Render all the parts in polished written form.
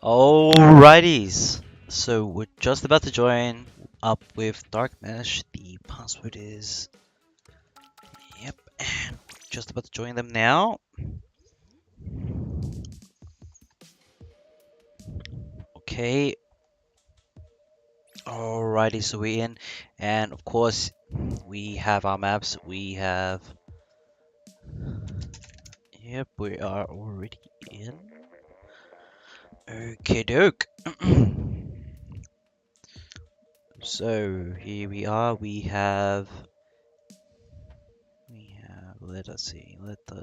Alrighties, so we're just about to join up with DarkMesh. The password is, yep, and just about to join them now. Okay, alrighty, so we're in, and of course, we have our maps. We have, yep, we are already in. Okay, doke. So here we are. Let us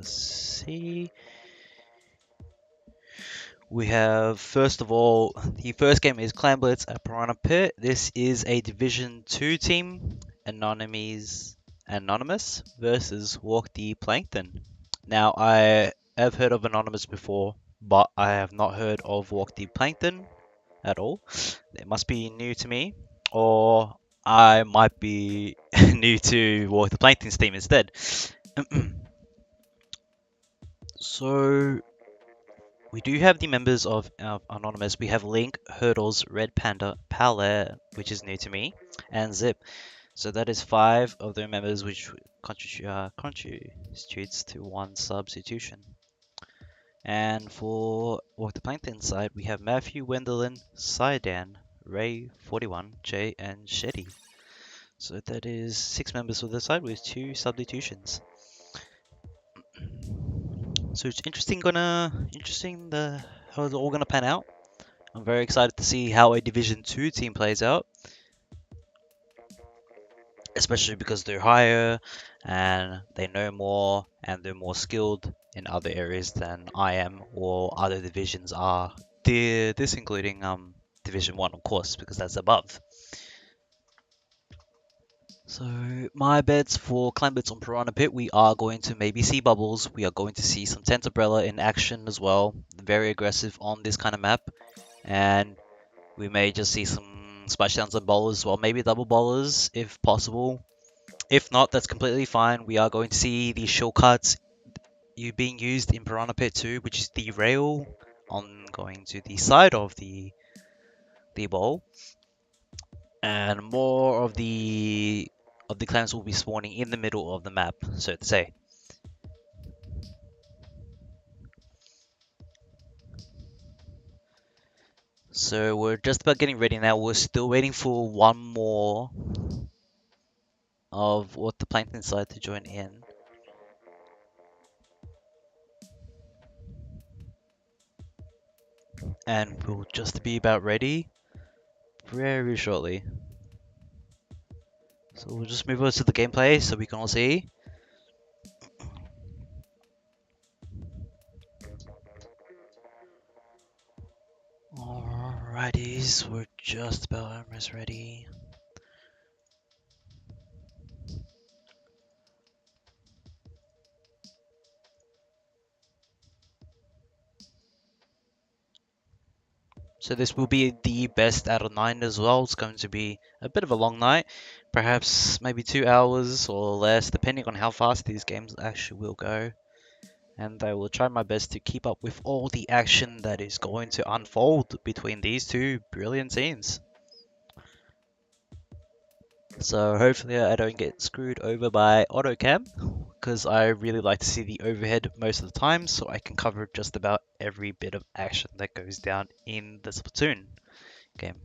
see. We have, first of all, the first game is Clan Blitz at Piranha Pit. This is a Division 2 team, Anonymous versus Walk the Plankton. Now, I have heard of Anonymous before, but I have not heard of Walk the Plankton at all. It must be new to me, or I might be new to Walk the Plankton's team instead. So, we do have the members of Anonymous. We have Link, Hurdles, Red Panda, Palette, which is new to me, and Zip. So that is 5 of the members, which contributes to 1 substitution. And for Walk the Plankton side, we have Matthew, Wendelin, Sidan, Ray, 41, Jay, and Shetty. So that is 6 members for the side with 2 substitutions. So it's interesting how it's all gonna pan out. I'm very excited to see how a Division 2 team plays out, especially because they're higher and they know more and they're more skilled in other areas than I am or other divisions are. This including Division 1, of course, because that's above. So my bets for Clan Blitz on Piranha Pit, we are going to maybe see Bubbles. We are going to see some Tent Umbrella in action as well. Very aggressive on this kind of map. And we may just see some splashdowns and bowlers as well. Maybe double bowlers if possible. If not, that's completely fine. We are going to see the shortcuts being used in Piranha Pit 2, which is the rail on going to the side of the bowl. And more of the clans will be spawning in the middle of the map, so to say. So we're just about getting ready now. We're still waiting for one more of what the Plankton side to join in. And we'll just be about ready very shortly. So we'll just move over to the gameplay so we can all see. Alrighties, we're just about almost ready. So this will be the best out of 9 as well. It's going to be a bit of a long night, perhaps maybe 2 hours or less, depending on how fast these games actually will go. And I will try my best to keep up with all the action that is going to unfold between these two brilliant teams. So hopefully I don't get screwed over by AutoCam, because I really like to see the overhead most of the time so I can cover just about every bit of action that goes down in the Splatoon game.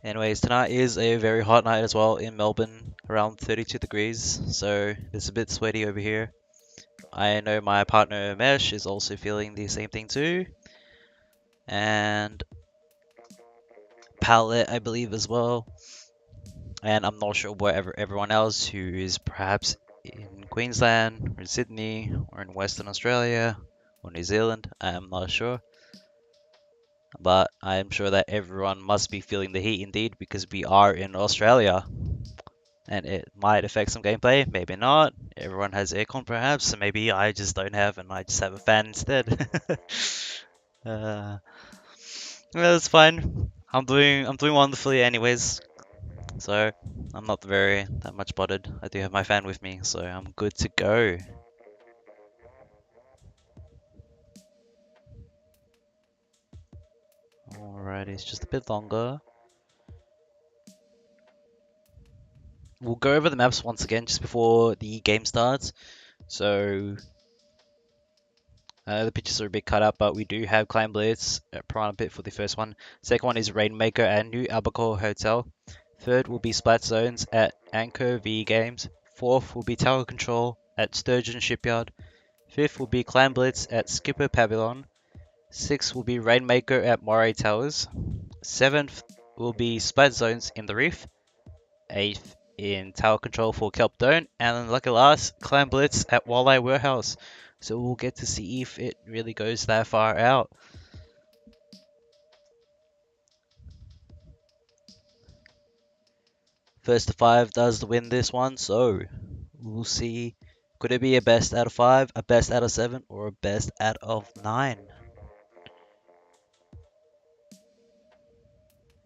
Anyways, tonight is a very hot night as well in Melbourne, around 32 degrees, so it's a bit sweaty over here. I know my partner Mesh is also feeling the same thing too, and Palette I believe as well, and I'm not sure where everyone else who is perhaps in Queensland or in Sydney or in Western Australia or New Zealand, I am not sure. But I am sure that everyone must be feeling the heat indeed because we are in Australia. And it might affect some gameplay, maybe not. Everyone has aircon perhaps, so maybe I just don't have and I just have a fan instead. That's fine. I'm doing wonderfully anyways. So I'm not that much bothered. I do have my fan with me, so I'm good to go. Alright, it's just a bit longer. We'll go over the maps once again just before the game starts. So the pictures are a bit cut up, but we do have Climb Blitz at Piranha Pit for the first one. Second one is Rainmaker at New Albacore Hotel. Third will be Splat Zones at Anchor V Games. Fourth will be Tower Control at Sturgeon Shipyard. Fifth will be Climb Blitz at Skipper Pavilion. Sixth will be Rainmaker at Moray Towers. Seventh will be Splat Zones in the Reef. Eighth in Tower Control for Kelp Dome. And then lucky last, Climb Blitz at Walleye Warehouse. So we'll get to see if it really goes that far out. First to 5 does win this one, so we'll see. Could it be a best out of 5, a best out of 7, or a best out of 9?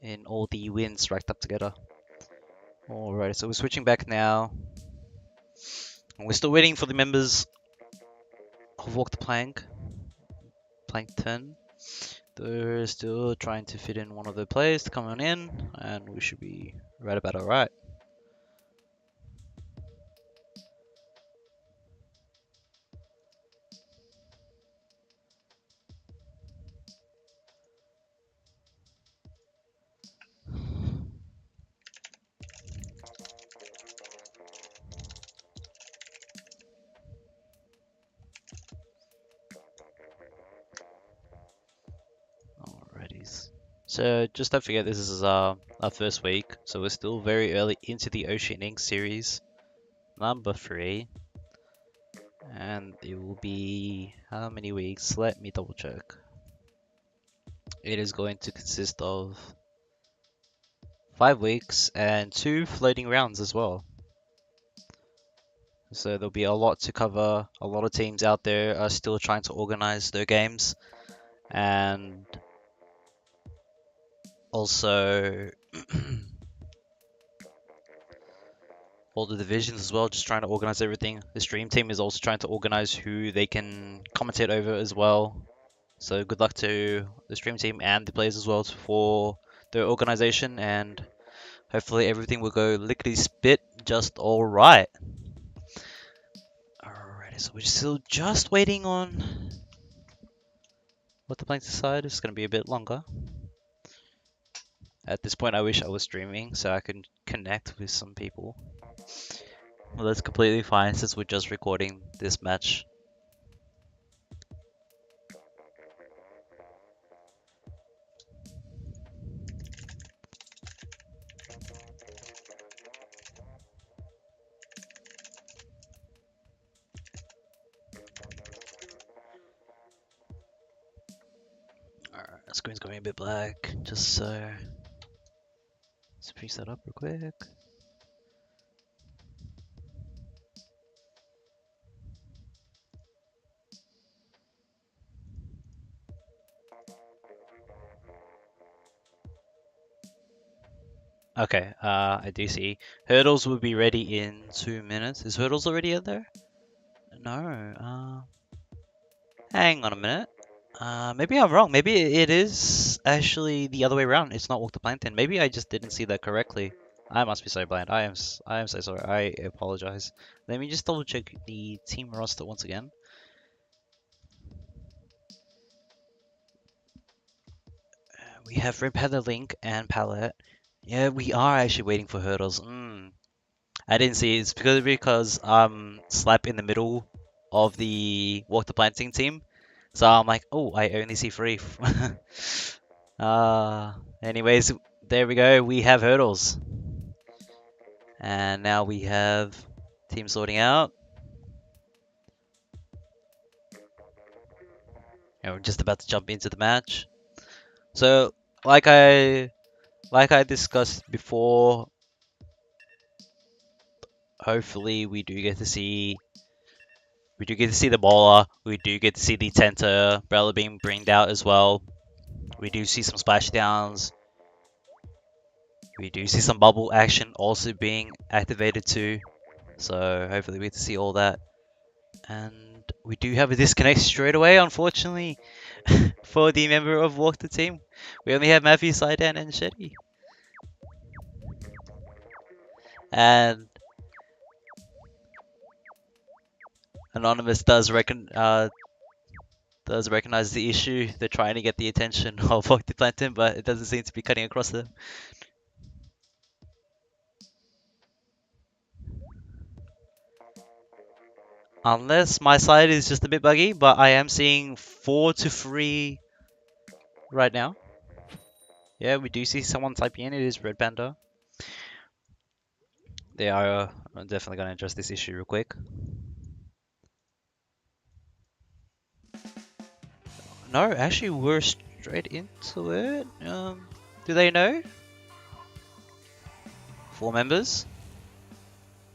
In all the wins racked up together. Alright, so we're switching back now. And we're still waiting for the members of Walk the Plank. Plankton. They're still trying to fit in one of the players to come on in, and we should be right about alright. Alrighties. So just don't forget this is our first week, so we're still very early into the Oceanink series, number 3. And it will be how many weeks? Let me double check. It is going to consist of 5 weeks and 2 floating rounds as well. So there'll be a lot to cover. A lot of teams out there are still trying to organize their games, and also all the divisions as well, just trying to organize everything. The stream team is also trying to organize who they can commentate over as well. So good luck to the stream team and the players as well for their organization, and hopefully everything will go lickety spit just alright. Alright, so we're still just waiting on what the Plankton side is going to be a bit longer. At this point I wish I was streaming so I could connect with some people. Well, that's completely fine since we're just recording this match. Alright, the screen's going a bit black, just so... Let's fix that up real quick. Okay, I do see. Hurdles will be ready in 2 minutes. Is Hurdles already in there? No, hang on a minute. Maybe I'm wrong. Maybe it is actually the other way around. It's not Walk the Plankton. Maybe I just didn't see that correctly. I must be so blind. I am so sorry. I apologize. Let me just double check the team roster once again. We have Red Panther, Link, and Palette. Yeah, we are actually waiting for Hurdles. I didn't see it. It's because slap in the middle of the Walk the Planting team. So I'm like, oh, I only see 3. Anyways, there we go. We have Hurdles. And now we have team sorting out. And we're just about to jump into the match. So, like I discussed before, hopefully we do get to see the bowler, we do get to see the Tenta umbrella being bringed out as well. We do see some splashdowns. We do see some bubble action also being activated too. So hopefully we get to see all that. And we do have a disconnect straight away, unfortunately, for the member of Walk the Team. We only have Matthew, Sidan, and Shetty. And Anonymous does recognize the issue. They're trying to get the attention of Walk the Plankton, but it doesn't seem to be cutting across them. Unless my side is just a bit buggy, but I am seeing 4 to 3 right now. Yeah, we do see someone typing in. It is Red Panda. They are definitely going to address this issue real quick. No, actually, we're straight into it. Do they know? 4 members?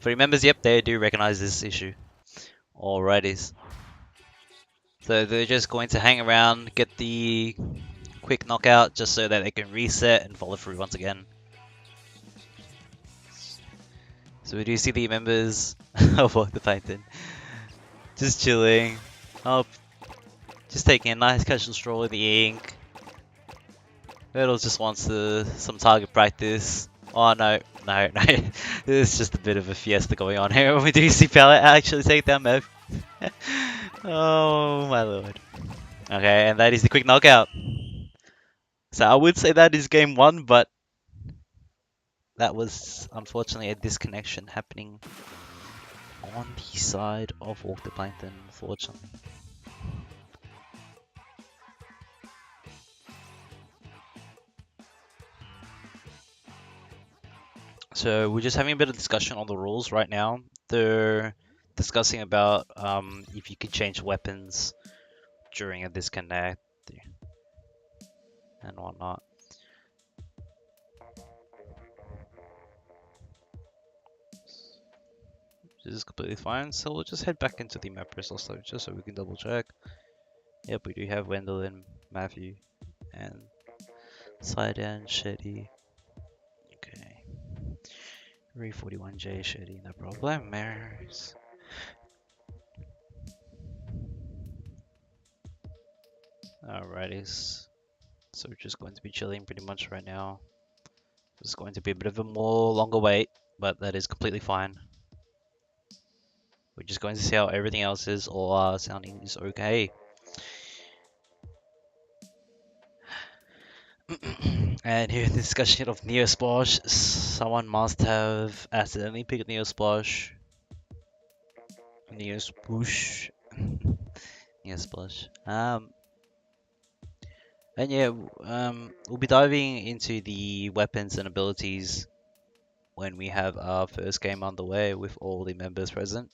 3 members, yep, they do recognize this issue. Alrighties. So they're just going to hang around, get the quick knockout, just so that they can reset and follow through once again. So we do see the members of the Plankton just chilling. Oh, just taking a nice casual stroll in the ink. Hurdle just wants some target practice. Oh no, no, no. There's just a bit of a fiesta going on here. We do see Pallet actually take down Mev. Oh my lord. Okay, and that is the quick knockout. So I would say that is game 1, but that was unfortunately a disconnection happening on the side of Walk the Plankton, unfortunately. So we're just having a bit of discussion on the rules right now. They're discussing about if you could change weapons during a disconnect and whatnot. This is completely fine, so we'll just head back into the map resource just so we can double check. Yep, we do have Wendell and Matthew and Sidan, Shetty. Okay. 341J Shetty, no problem. Mares. Alrighties. So we're just going to be chilling pretty much right now. It's going to be a bit of a more longer wait, but that is completely fine. We're just going to see how everything else is, or sounding is okay. And here in the discussion of Neosplash, someone must have accidentally picked Neosplash. Neosploosh. Neosplash. And yeah, we'll be diving into the weapons and abilities when we have our first game underway with all the members present.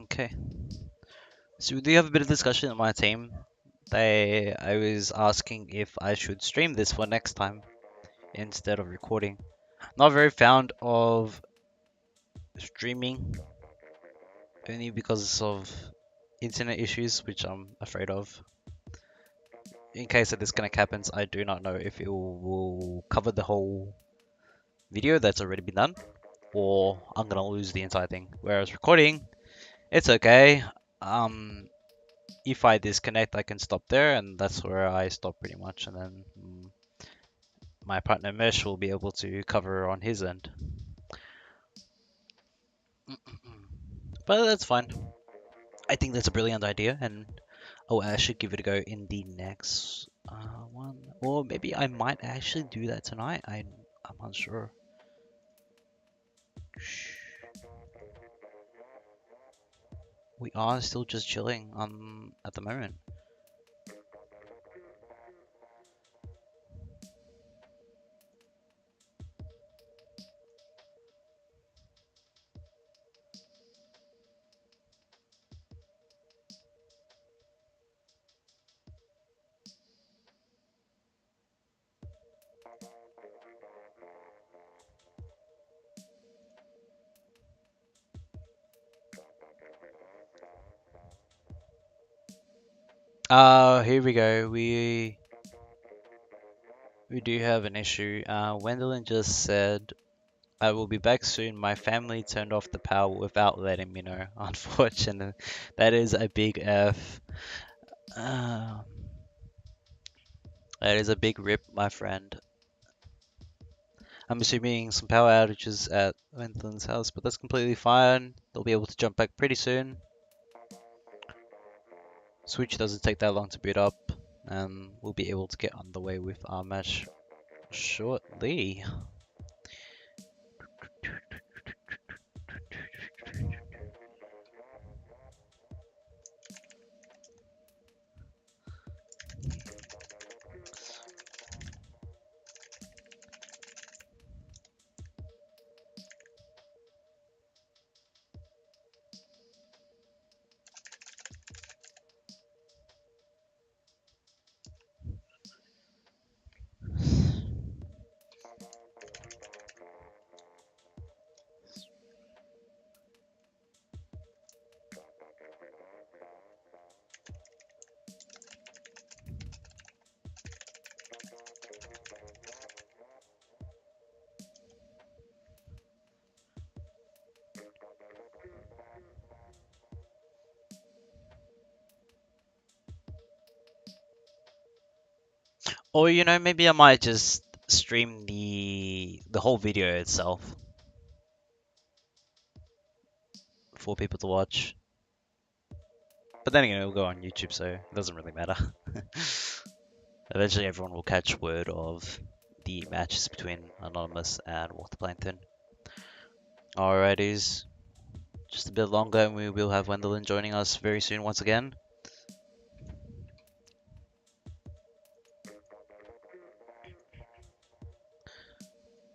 Okay. So we do have a bit of discussion on my team. I was asking if I should stream this for next time instead of recording. Not very fond of streaming, only because of internet issues, which I'm afraid of. In case a disconnect happens, I do not know if it will cover the whole video that's already been done, or I'm gonna lose the entire thing. Whereas recording, it's okay. If I disconnect, I can stop there, and that's where I stop pretty much, and then my partner Mesh will be able to cover on his end. But that's fine. I think that's a brilliant idea, and I should give it a go in the next one. Or maybe I might actually do that tonight. I'm unsure. We are still just chilling at the moment. Here we go. We do have an issue. Wendelin just said, "I will be back soon. My family turned off the power without letting me know." Unfortunately, that is a big F. Uh, that is a big rip, my friend. I'm assuming some power outages at Wendelin's house, but that's completely fine. They'll be able to jump back pretty soon. Switch doesn't take that long to boot up, and we'll be able to get underway with our match shortly. Or maybe I might just stream the whole video itself for people to watch. But then again, it'll go on YouTube, so it doesn't really matter. Eventually, everyone will catch word of the matches between Anonymous and Plankton. Alrighties, just a bit longer, and we will have Wendelin joining us very soon once again.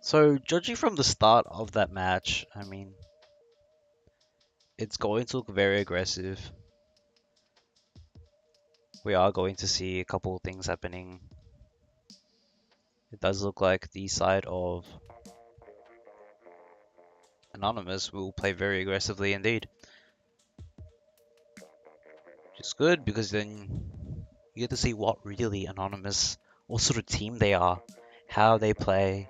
So, judging from the start of that match, I mean, it's going to look very aggressive. We are going to see a couple of things happening. It does look like the side of Anonymous will play very aggressively indeed. Which is good because then you get to see what really Anonymous, what sort of team they are, how they play,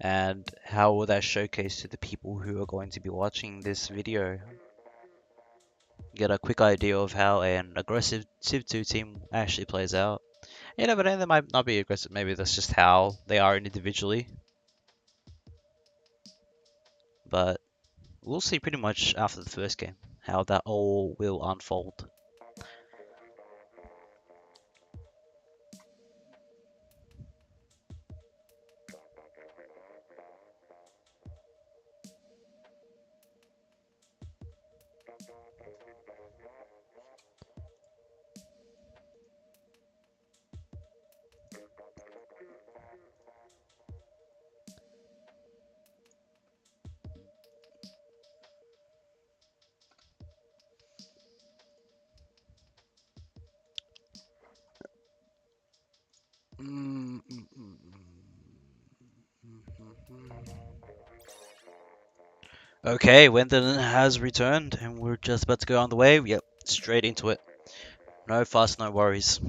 and how will that showcase to the people who are going to be watching this video. Get a quick idea of how an aggressive Civ 2 team actually plays out. But then they might not be aggressive, maybe that's just how they are individually. But we'll see pretty much after the first game how that all will unfold. Okay, Wendelin has returned, and we're just about to go on the way. Yep, straight into it. No fuss, no worries.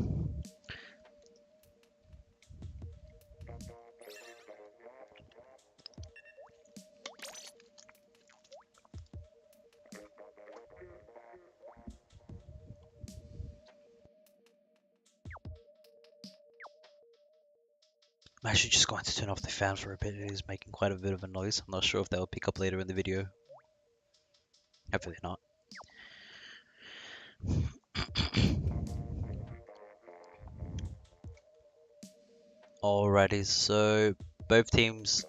I'm actually just going to turn off the fan for a bit. It is making quite a bit of a noise. I'm not sure if that will pick up later in the video. Hopefully not. Alrighty, so both teams,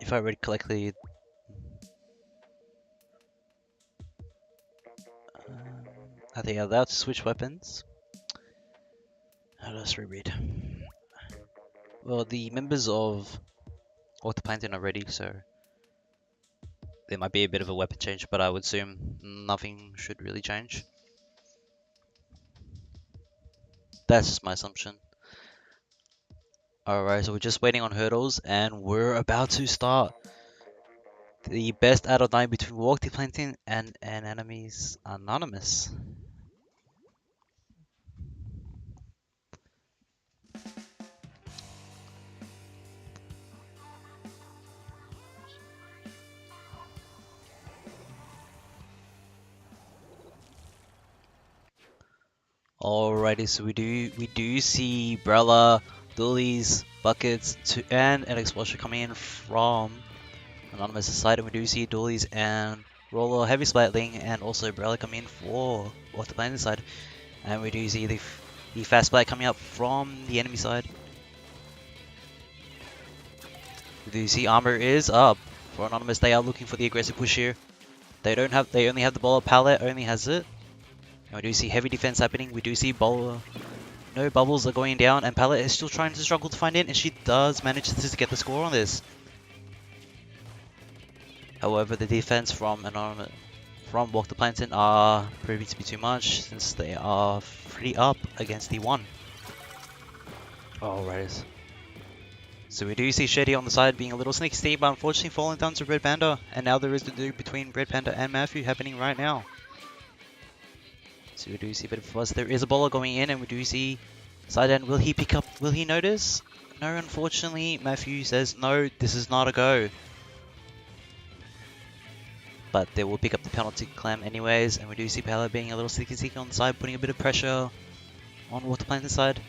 if I read correctly, are they allowed to switch weapons? Let's reread. Well, the members of Plankton are ready, so there might be a bit of a weapon change, but I would assume nothing should really change. That's just my assumption. Alright, so we're just waiting on hurdles, and we're about to start. The best out of 9 between Plankton and an enemy's Anonymous. Alrighty, so we do see Brella, Doolies, Buckets, and an Explosion coming in from Anonymous side, and we do see Doolies and Roller, Heavy Splatling, and also Brella coming in for off the planet side, and we do see the Fast Splat coming up from the enemy side. We do see Armor is up for Anonymous. They are looking for the aggressive push here. They only have the bowler. Palette only has it. And we do see heavy defense happening. We do see bowler. No bubbles are going down, and Palette is still trying to struggle to find it, and she does manage to get the score on this. However, the defense from Walk the Plankton are proving to be too much, since they are pretty up against the one. Alright. So we do see Shady on the side being a little sneaky, but unfortunately falling down to Red Panda, and now there is the dude between Red Panda and Matthew happening right now. So we do see a bit of a fuss. There is a bowler going in, and we do see Sidedown. Will he pick up? Will he notice? No, unfortunately, Matthew says no, this is not a go. But they will pick up the penalty clam anyways, and we do see Pala being a little sneaky on the side, putting a bit of pressure on Water Plankton side.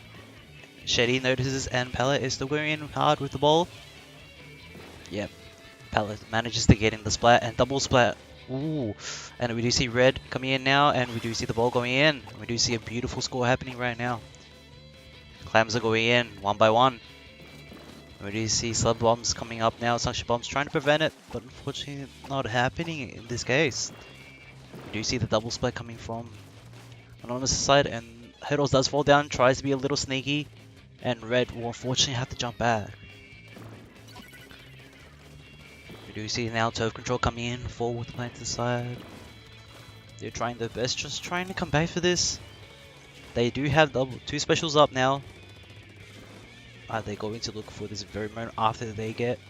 Shady notices, and Pala is still going in hard with the ball. Yep, Pala manages to get in the splat, and double splat. Ooh, and we do see Red coming in now, and we do see the ball going in. We do see a beautiful score happening right now. Clams are going in, one by one. We do see slug bombs coming up now, suction bombs trying to prevent it, but unfortunately not happening in this case. We do see the double split coming from Anonymous' side, and Hurdles does fall down, tries to be a little sneaky, and Red will unfortunately have to jump back. We do see now Turf Control coming in for the Plankton side. They're trying their best, just trying to come back for this. They do have two specials up now. Are they going to look for this very moment after they get...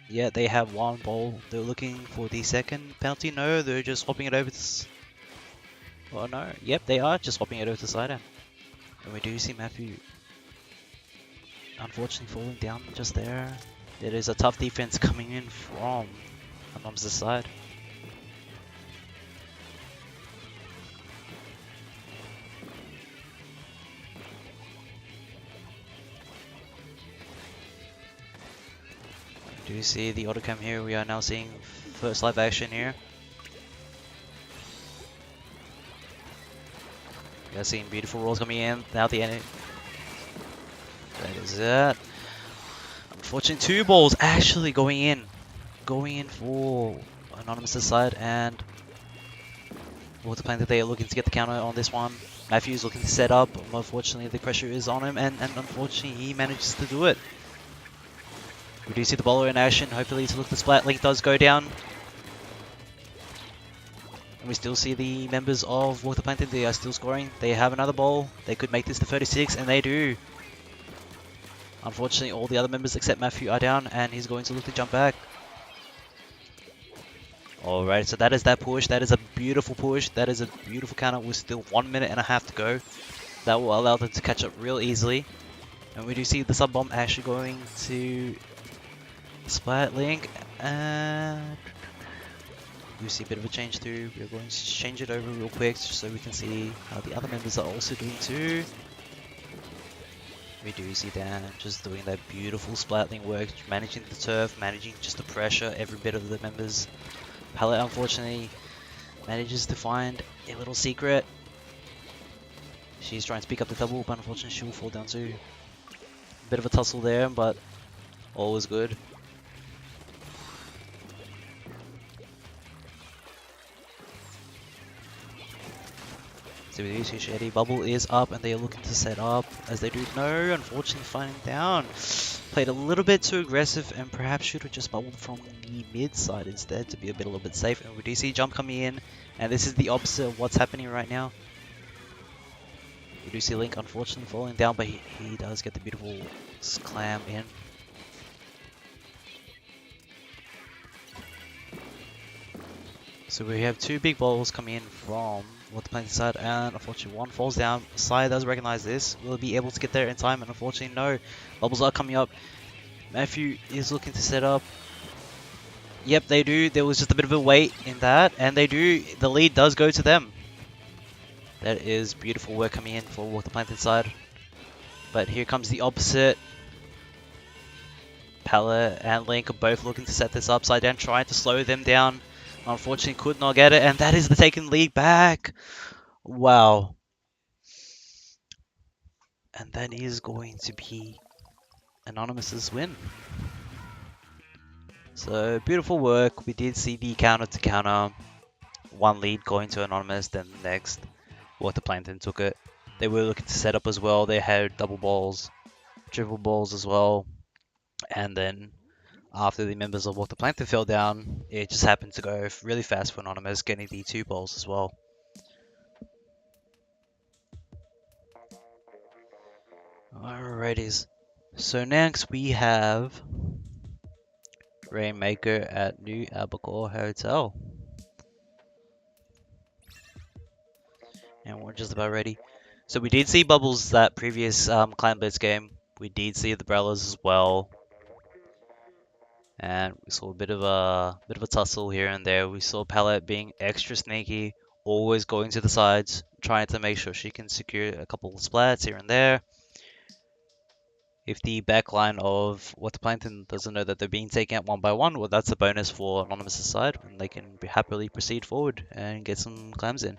Yeah, they have one ball. They're looking for the second penalty. No, they're just swapping it over to... Oh no, yep, they are just swapping it over to Sidedown. And we do see Matthew unfortunately falling down just there. It is a tough defense coming in from Anonymous' side. Do you see the autocam here? We are now seeing first live action here. We are seeing beautiful rolls coming in. Now the enemy. That is it. Unfortunately, two balls actually going in for Anonymous' side, and Water Plankton, they are looking to get the counter on this one. Matthew is looking to set up. Unfortunately, the pressure is on him, and unfortunately, he manages to do it. We do see the bowler in action. Hopefully, to look the splat. Link does go down. And we still see the members of Water Plankton. They are still scoring. They have another ball. They could make this to 36, and they do. Unfortunately, all the other members except Matthew are down, and he's going to look to jump back. Alright, so that is that push. That is a beautiful push. That is a beautiful counter with still 1 minute and a half to go. That will allow them to catch up real easily. And we do see the sub bomb actually going to Splat Link, and we see a bit of a change through. We're going to change it over real quick just so we can see how the other members are also doing too. We do see Dan just doing that beautiful Splatling work, managing the turf, managing just the pressure, every bit of the members. Palette unfortunately manages to find a little secret. She's trying to pick up the double, but unfortunately she will fall down too. A bit of a tussle there, but all is good. So we do see Shady. Bubble is up, and they are looking to set up as they do. No, unfortunately finding down. Played a little bit too aggressive, and perhaps should have just bubbled from the mid side instead to be a little bit safe. And we do see jump coming in, and this is the opposite of what's happening right now. We do see Link unfortunately falling down, but he does get the beautiful clam in. So we have two big balls coming in from Water Plankton side, and unfortunately one falls down. Sai does recognize this. Will be able to get there in time, and unfortunately no. Bubbles are coming up. Matthew is looking to set up. Yep, they do. There was just a bit of a wait in that, and they do. The lead does go to them. That is beautiful work coming in for Walk the Plankton side. But here comes the opposite. Pallet and Link are both looking to set this upside down, trying to slow them down. Unfortunately, could not get it, and that is the taken lead back. Wow. And that is going to be Anonymous's win. So, beautiful work. We did see the counter to counter. One lead going to Anonymous, then the next. Water Plankton took it. They were looking to set up as well. They had double balls, triple balls as well. And then after the members of Water Plankton fell down, it just happened to go really fast for Anonymous, getting the 2 balls as well. Alrighties. So next we have Rainmaker at New Albacore Hotel. And we're just about ready. So we did see Bubbles that previous Clan Blitz game. We did see the Brellas as well. And we saw a bit of a tussle here and there. We saw Palette being extra sneaky, always going to the sides, trying to make sure she can secure a couple of splats here and there. If the backline of What the Plankton doesn't know that they're being taken out one by one, well, that's a bonus for Anonymous' side, and they can happily proceed forward and get some clams in.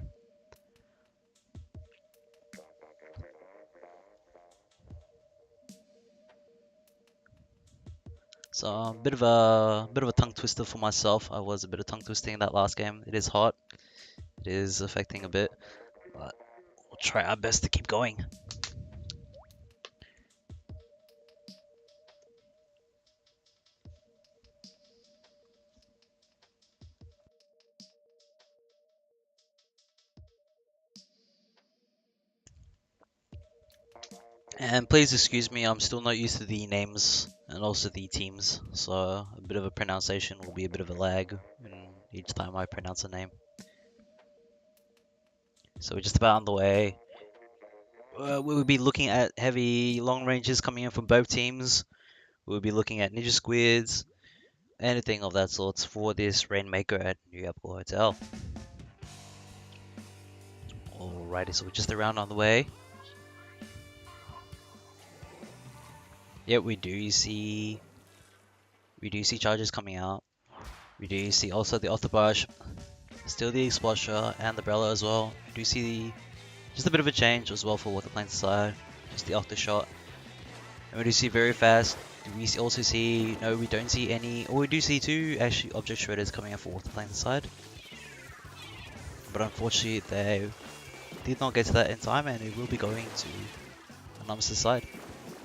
So a bit of a tongue twister for myself. I was a bit of tongue twisting in that last game. It is hot. It is affecting a bit, but we'll try our best to keep going. And please excuse me, I'm still not used to the names and also the teams, so a bit of a pronunciation will be a bit of a lag each time I pronounce a name. So we're just about on the way. We will be looking at heavy long ranges coming in from both teams. We'll be looking at Ninja Squids, anything of that sort for this Rainmaker at New Apple Hotel. Alrighty, so we're just around on the way. Yeah, we do see charges coming out. We do see also the Octobush, still the Explosion and the Brella as well. We do see just a bit of a change as well for Water Plankton side, just the Octoshot. And we do see very fast. We also see, no, we don't see any, or we do see 2 actually object shredders coming out for Water Plankton side. But unfortunately they did not get to that in time, and it will be going to Anonymous' side.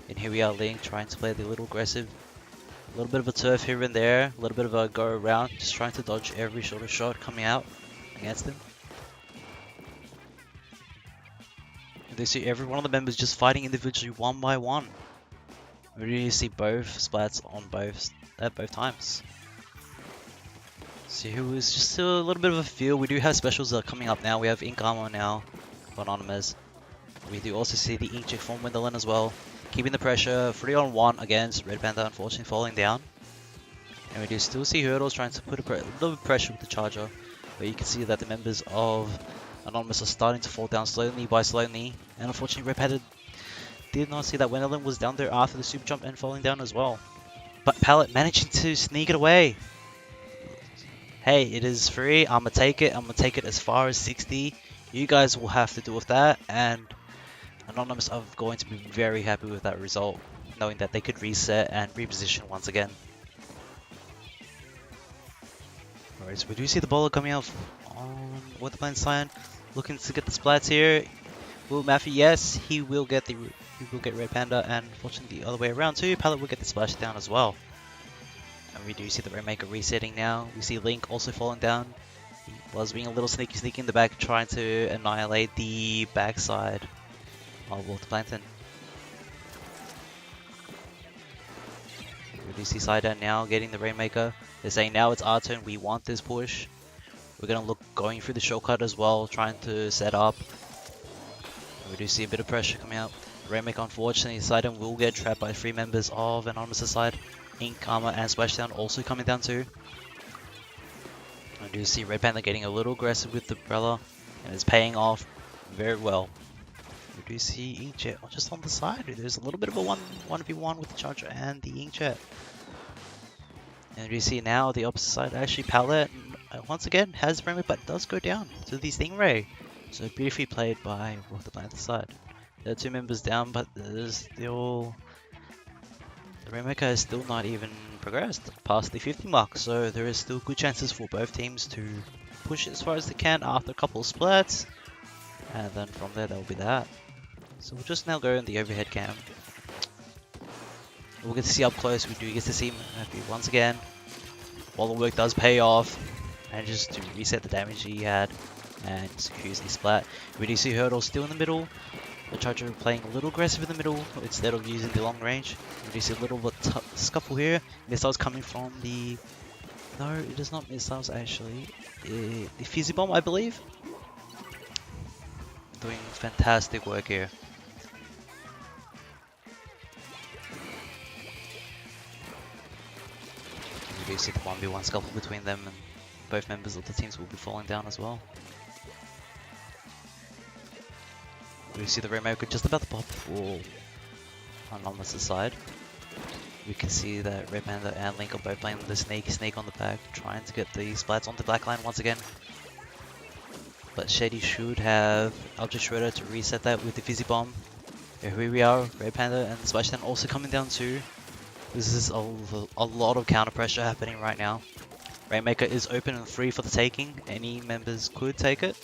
And here we are, Link trying to play the little aggressive. A little bit of a turf here and there, a little bit of a go around, just trying to dodge every shoulder shot coming out against him. And they see every one of the members just fighting individually one by one. We really see both splats on at both times. So here was just a little bit of a feel. We do have specials that are coming up now. We have Ink Armor now for Anonymous. We do also see the Inkjet from Wendolin as well. Keeping the pressure, 3-on-1 against Red Panda, unfortunately falling down. And we do still see Hurdles trying to put a little bit of pressure with the charger. But you can see that the members of Anonymous are starting to fall down slowly by slowly. And unfortunately Red Panda did not see that Wendolin was down there after the super jump and falling down as well. But Pallet managing to sneak it away. Hey, it is free. I'm gonna take it. I'm gonna take it as far as 60. You guys will have to do with that. And Anonymous are going to be very happy with that result, knowing that they could reset and reposition once again. Alright, so we do see the bowler coming out on Water Plankton side, looking to get the splats here. Will Maffy? Yes, he will get Red Panda, and unfortunately the other way around too. Pallet will get the splash down as well. And we do see the Rainmaker resetting now. We see Link also falling down. He was being a little sneaky in the back, trying to annihilate the backside of Water Plankton. We do see Sidon now getting the Rainmaker. They're saying now it's our turn, we want this push. We're gonna look going through the shortcut as well, trying to set up. We do see a bit of pressure coming out. Rainmaker, unfortunately, Sidon will get trapped by 3 members of Anonymous' side. Ink, Armor, and Splashdown also coming down too. I do see Red Panther getting a little aggressive with the umbrella, and it's paying off. very well. We do see Inkjet just on the side. There's a little bit of a 1v1 with the Charger and the Inkjet. And we see now the opposite side, actually Palette, once again, has the Rainbow, but does go down to the Stingray. So beautifully played by the Plankton side. There are 2 members down, but there's still... The Rainmaker is still not even progressed past the 50 mark, so there is still good chances for both teams to push it as far as they can after a couple of splats. And then from there, that will be that. So we'll just now go in the overhead cam. We'll get to see up close. We do get to see Murphy once again. While the work does pay off, manages to reset the damage he had and secures the splat. We do see Hurdle still in the middle. The Charger playing a little aggressive in the middle instead of using the long range. We do see a little bit scuffle here. Missiles coming from the... No, it is not missiles actually. The Fizzy Bomb, I believe. Doing fantastic work here. We do see the 1v1 scuffle between them, and both members of the teams will be falling down as well. We see the Rainmaker just about to pop for Anemones' side. We can see that Red Panda and Link are both playing the Snake on the back, trying to get the splats on the black line once again. But Shady should have Ultra Shredder to reset that with the Fizzy Bomb. Here we are, Red Panda and Splashdown also coming down too. This is a lot of counter pressure happening right now. Rainmaker is open and free for the taking. Any members could take it.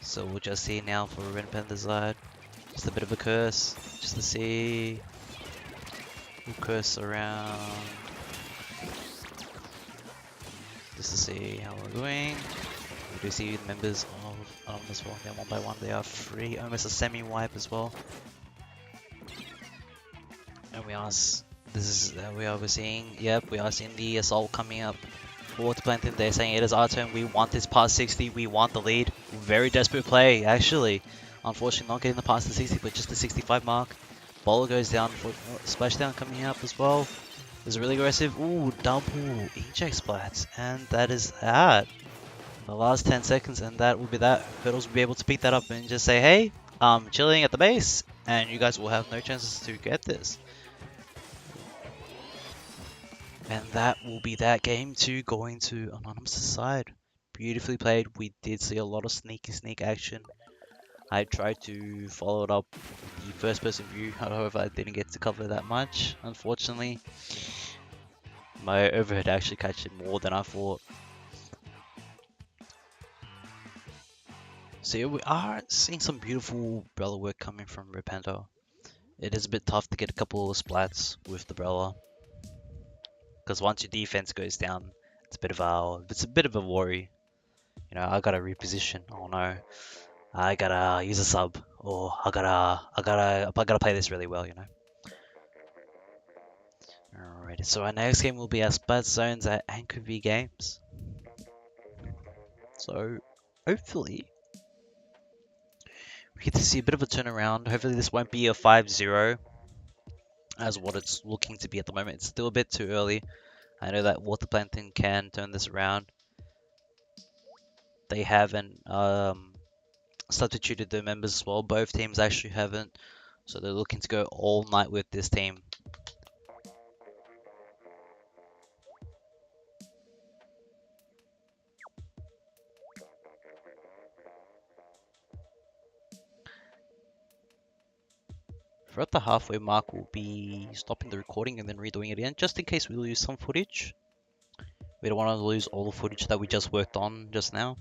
So we'll just see now for Red Panda's side. Just a bit of a curse, just to see. We'll curse around. Just to see how we're doing. We do see the members of Anemones falling down one by one. They are free, almost a semi-wipe as well. And we're seeing, yep, we are seeing the assault coming up for Plankton. They're saying it is our turn, we want this past 60, we want the lead. Very desperate play, actually. Unfortunately not getting the past the 60, but just the 65 mark. Bowler goes down for Splashdown coming up as well. It's really aggressive. Ooh, double eject splats. And that is that. The last 10 seconds, and that will be that. Hurdles will be able to pick that up and just say, hey, I'm chilling at the base, and you guys will have no chances to get this. And that will be that game 2 going to Anemones' side. Beautifully played. We did see a lot of sneak action. I tried to follow it up with the first person view, however I didn't get to cover that much, unfortunately. My overhead actually catched more than I thought. So yeah, we are seeing some beautiful Brella work coming from Red Panda. It is a bit tough to get a couple of splats with the Brella, because once your defense goes down, it's a bit of a worry. You know, I gotta reposition. Oh no, I gotta use a sub, or I gotta play this really well. You know. Alright, so our next game will be our Splat Zones at Anchor V Games. So hopefully we get to see a bit of a turnaround. Hopefully this won't be a 5-0 as what it's looking to be at the moment. It's still a bit too early. I know that Water Plankton can turn this around. They haven't substituted their members as well. Both teams actually haven't. So they're looking to go all night with this team. For at the halfway mark, we'll be stopping the recording and then redoing it again, just in case we lose some footage. We don't want to lose all the footage that we just worked on just now.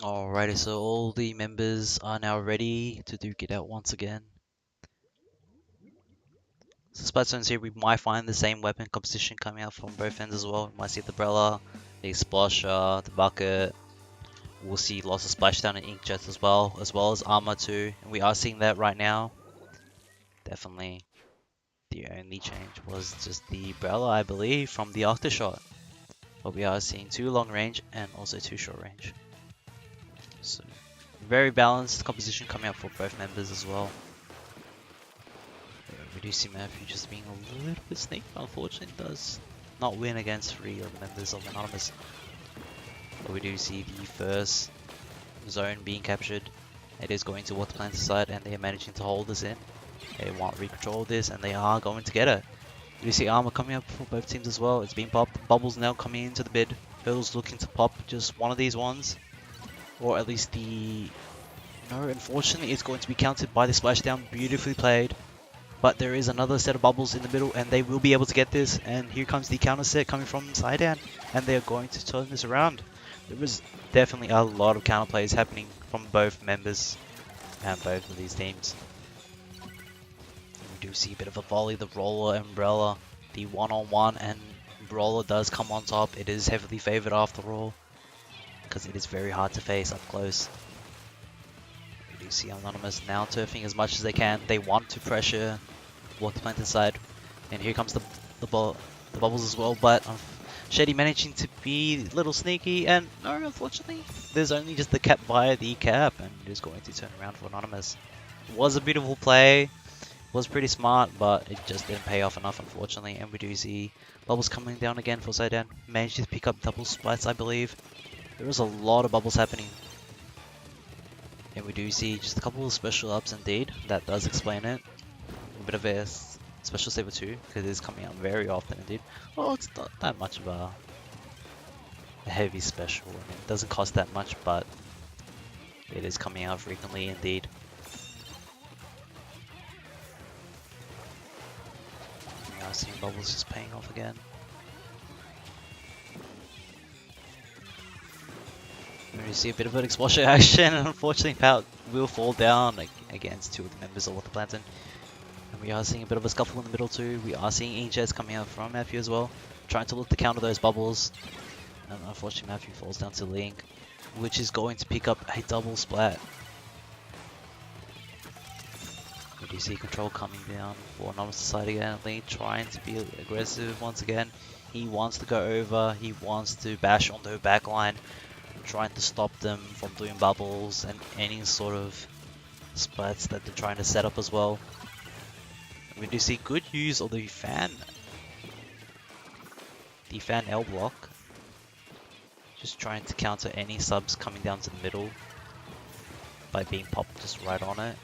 Alrighty, so all the members are now ready to duke it out once again. So Splat Zones here, we might find the same weapon composition coming out from both ends as well. We might see the Brella, the Splasher, the Bucket. We'll see lots of Splashdown and Inkjets as well as Armor too. And we are seeing that right now. Definitely the only change was just the Brella, I believe, from the Octashot. But we are seeing 2 long range and also 2 short range. So very balanced composition coming out for both members as well. We do see Matthew just being a little bit sneaky, but unfortunately does not win against 3 of the members of Anemones. But we do see the first zone being captured. It is going to Water Planter's side, and they are managing to hold this in. They want recontrol this, and they are going to get it. We do see armor coming up for both teams as well. It's being popped. Bubbles now coming into the bid. Hurdle's looking to pop just one of these ones, or at least the... No, unfortunately, it's going to be countered by the splashdown. Beautifully played. But there is another set of bubbles in the middle, and they will be able to get this. And here comes the counter set coming from Sidan, and they are going to turn this around. There was definitely a lot of counter plays happening from both members and both of these teams. We do see a bit of a volley, the roller umbrella, the one-on-one, and roller does come on top. It is heavily favored after all, because it is very hard to face up close. We do see Anonymous now turfing as much as they can. They want to pressure Water Plankton side, and here comes the bubbles as well, but Shady managing to be a little sneaky, and no, unfortunately, there's only just the cap via the cap, and it is going to turn around for Anonymous. It was a beautiful play, was pretty smart, but it just didn't pay off enough, unfortunately, and we do see bubbles coming down again for Sidan. Managed to pick up double splats, I believe. There was a lot of bubbles happening. And we do see just a couple of special ups indeed, that does explain it. A bit of a special saver too, because it is coming out very often indeed. Well, it's not that much of a heavy special. I mean, it doesn't cost that much, but it is coming out frequently indeed. Now seeing bubbles just paying off again. We see a bit of an explosion action, and unfortunately Pout will fall down against two of the members of Water Plankton. And we are seeing a bit of a scuffle in the middle too. We are seeing E-Jets coming out from Matthew as well, trying to look to counter those bubbles. And unfortunately Matthew falls down to Link, which is going to pick up a double splat. We do see control coming down for Anonymous side again. Link trying to be aggressive once again. He wants to go over, he wants to bash on the back line, trying to stop them from doing bubbles and any sort of splats that they're trying to set up as well. We do see good use of the fan L block, just trying to counter any subs coming down to the middle by being popped just right on it.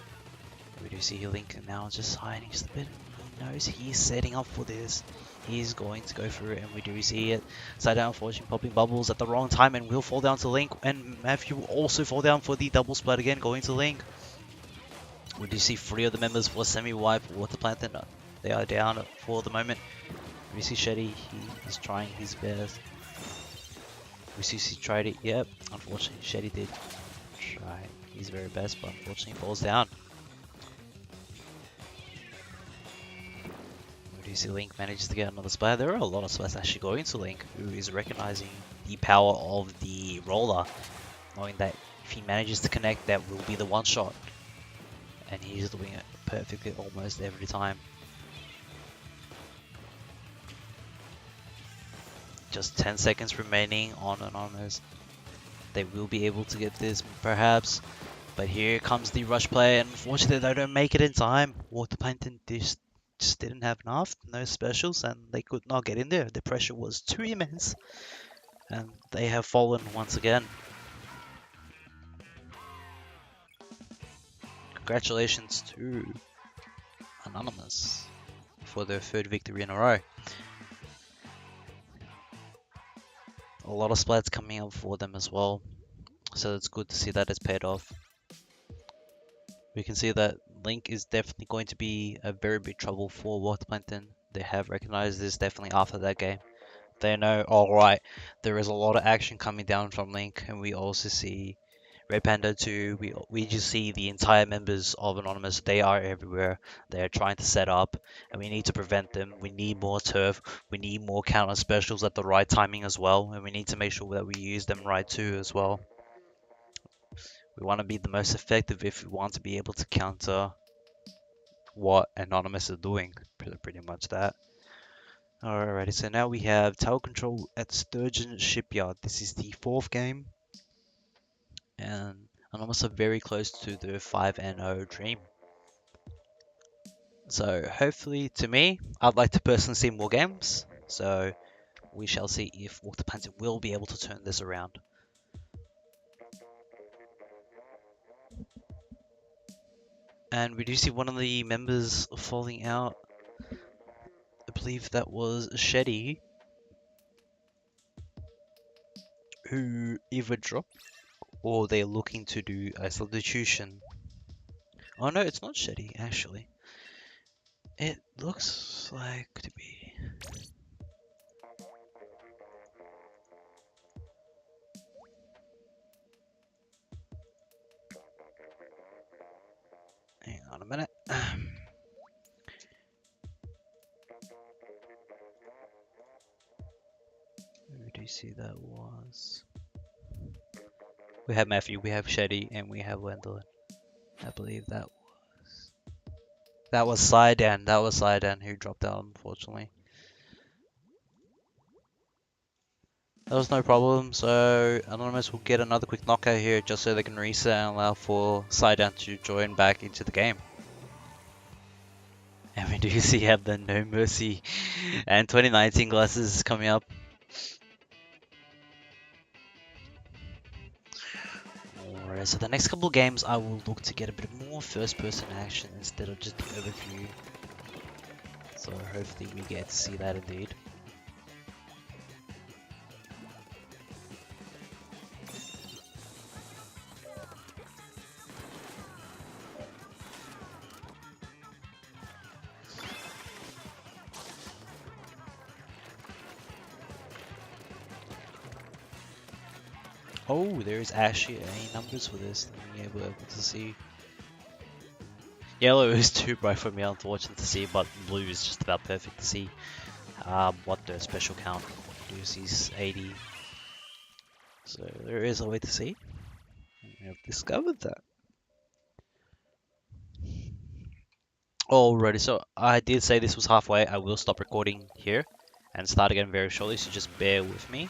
We do see Link now just hiding just a bit. He knows he's setting up for this. He's going to go through it, and we do see it. Sideout unfortunately popping bubbles at the wrong time and will fall down to Link, and Matthew will also fall down for the double splat again, going to Link. We do see 3 of the members for semi-wipe Water Plankton. They are down for the moment. We see Shady, he is trying his best. We see he tried it, yep. Unfortunately, Shady did try his very best, but unfortunately falls down. We do see Link manages to get another splat. There are a lot of splats actually going to Link, who is recognizing the power of the roller, knowing that if he manages to connect, that will be the one shot. And he's doing it perfectly almost every time. Just 10 seconds remaining on Anonymous. They will be able to get this perhaps, but here comes the rush play, and unfortunately they don't make it in time. Water Plankton just didn't have enough, no specials, and they could not get in there. The pressure was too immense, and they have fallen once again. Congratulations to Anonymous for their 3rd victory in a row. A lot of splats coming up for them as well, so it's good to see that it's paid off. We can see that Link is definitely going to be a very big trouble for Water Plankton. They have recognized this definitely after that game. They know, alright, there is a lot of action coming down from Link, and we also see Red Panda 2, we just see the entire members of Anonymous. They are everywhere. They are trying to set up, and we need to prevent them. We need more turf. We need more counter specials at the right timing as well, and we need to make sure that we use them right too as well. We want to be the most effective if we want to be able to counter what Anonymous is doing. Pretty much that. Alrighty, so now we have tower control at Sturgeon Shipyard. This is the 4th game, and Anonymous are very close to the 5-0 dream. So hopefully, to me, I'd like to personally see more games. So we shall see if Water Plankton will be able to turn this around. And we do see one of the members falling out. I believe that was Shetty, who either dropped or they're looking to do a substitution. Oh no, it's not Shetty actually. It looks like to be. Hang on a minute. Who do you see that was? We have Matthew, we have Shetty, and we have Wendell. I believe that was Sidan. That was Sidan who dropped out, unfortunately. That was no problem. So Anonymous will get another quick knockout here, just so they can reset and allow for Sidan to join back into the game. And we do see have the No Mercy and 2019 glasses coming up. Alright, so the next couple of games I will look to get a bit more first person action instead of just the overview. So hopefully we get to see that indeed. Oh, there is actually any numbers for this. Let me be able to see. Yellow is too bright for me, unfortunate to see, but blue is just about perfect to see. What the special count is 80. So there is a way to see. We have discovered that. Alrighty, so I did say this was halfway. I will stop recording here and start again very shortly, so just bear with me.